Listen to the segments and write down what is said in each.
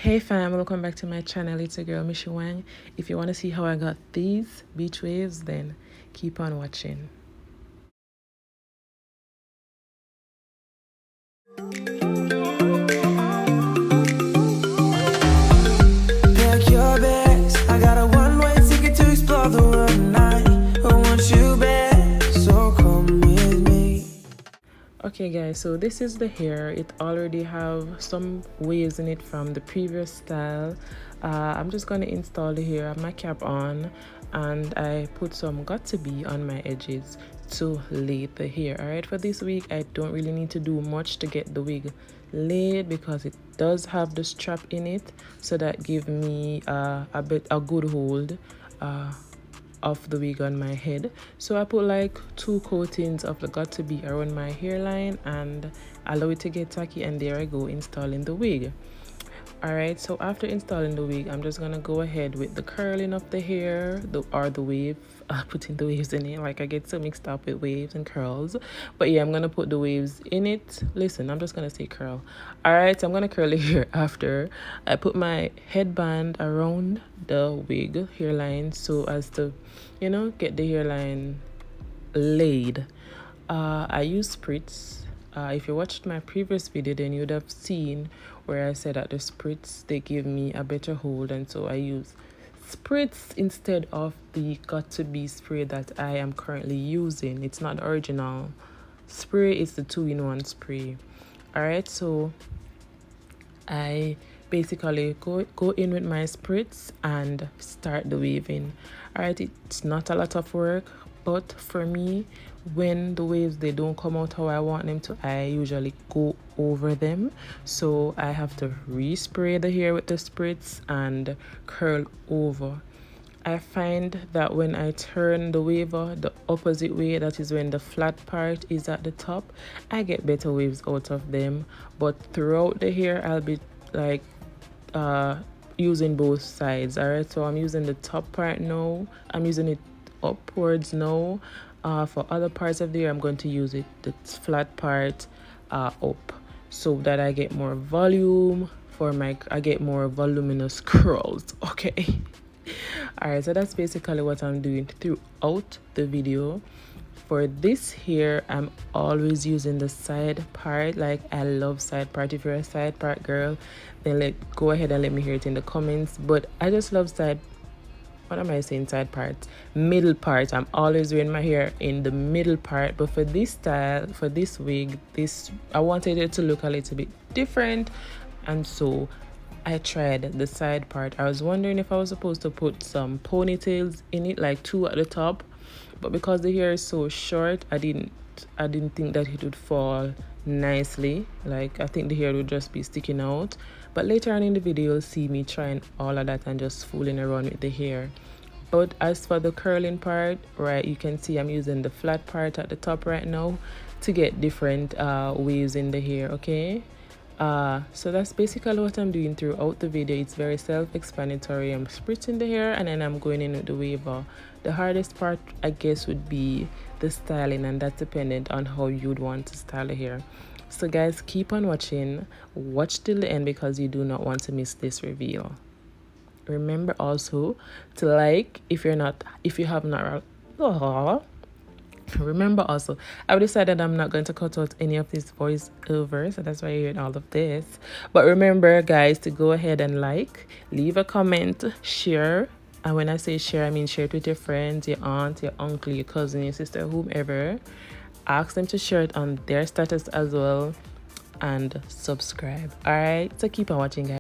Hey fam, welcome back to my channel. It's your girl Mishi Wang. If you want to see how I got these beach waves, then keep on watching. Pack your bags, I got a one-way ticket to explore the world tonight. I want you back, so come with me. Okay guys, so this is the hair. It already have some waves in it from the previous style. I'm just gonna install the hair. I have my cap on and I put some got to be on my edges to lay the hair. All right, for this wig I don't really need to do much to get the wig laid because it does have the strap in it, so that give me a good hold of the wig on my head. So I put like 2 coatings of the got to be around my hairline and allow it to get tacky, and there I go installing the wig. Alright, so after installing the wig, I'm just gonna go ahead with the curling of the hair, the wave, putting the waves in it. Like I get so mixed up with waves and curls, but yeah, I'm gonna put the waves in it. Listen, I'm just gonna say curl. Alright, so I'm gonna curl it here after I put my headband around the wig hairline, so as to, get the hairline laid. I use spritz. If you watched my previous video, then you would have seen where I said that the spritz, they give me a better hold, and so I use spritz instead of the got to be spray that I am currently using. It's not the original spray, it's the 2-in-1 spray. Alright, so I basically go in with my spritz and start the weaving. Alright, it's not a lot of work, but for me, when the waves they don't come out how I want them to, I usually go over them, so I have to respray the hair with the spritz and curl over. I find that when I turn the waver the opposite way, that is when the flat part is at the top, I get better waves out of them. But throughout the hair, I'll be like using both sides. All right, so I'm using the top part now, I'm using it upwards now. For other parts of the hair, I'm going to use it the flat part up, so that I get more volume for I get more voluminous curls. Okay. Alright, so that's basically what I'm doing throughout the video. For this here, I'm always using the side part. Like, I love side part. If you're a side part girl, then go ahead and let me hear it in the comments. But I just love side, what am I saying, side part, middle part. I'm always wearing my hair in the middle part. But for this style, for this wig, I wanted it to look a little bit different, and so I tried the side part. I was wondering if I was supposed to put some ponytails in it, like 2 at the top, but because the hair is so short, I didn't think that it would fall nicely. Like, I think the hair would just be sticking out. But later on in the video, you'll see me trying all of that and just fooling around with the hair. But as for the curling part, right, you can see I'm using the flat part at the top right now to get different waves in the hair. Okay, so that's basically what I'm doing throughout the video. It's very self-explanatory. I'm spritzing the hair and then I'm going in with the waver. The hardest part, I guess, would be the styling, and that's dependent on how you'd want to style the hair. So guys, keep on watching, watch till the end, because you do not want to miss this reveal. Remember also to like if you have not. Remember also, I've decided I'm not going to cut out any of this voice over, so that's why you're hearing all of this. But remember guys, to go ahead and leave a comment, share, and when I say share, I mean share it with your friends, your aunt, your uncle, your cousin, your sister, whomever. Ask them to share it on their status as well, and subscribe. All right, so keep on watching guys.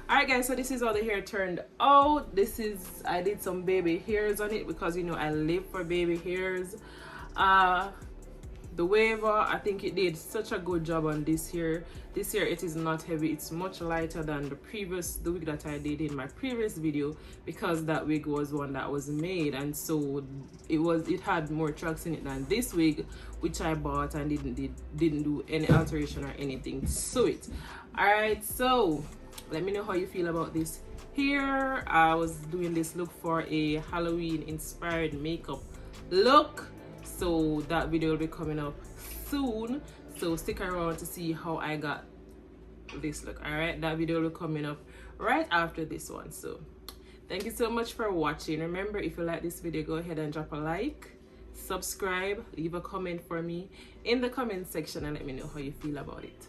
Alright guys, so this is how the hair turned out. This is, I did some baby hairs on it because you know I live for baby hairs. The waver, I think it did such a good job on this hair. This hair, it is not heavy, it's much lighter than the wig that I did in my previous video, because that wig was one that was made, and so it had more tracks in it than this wig, which I bought and didn't do any alteration or anything to it. All right, so let me know how you feel about this hair. I was doing this look for a Halloween inspired makeup look, so that video will be coming up soon, so stick around to see how I got this look. All right, that video will be coming up right after this one. So thank you so much for watching. Remember, if you like this video, go ahead and drop a like, subscribe, leave a comment for me in the comment section, and let me know how you feel about it.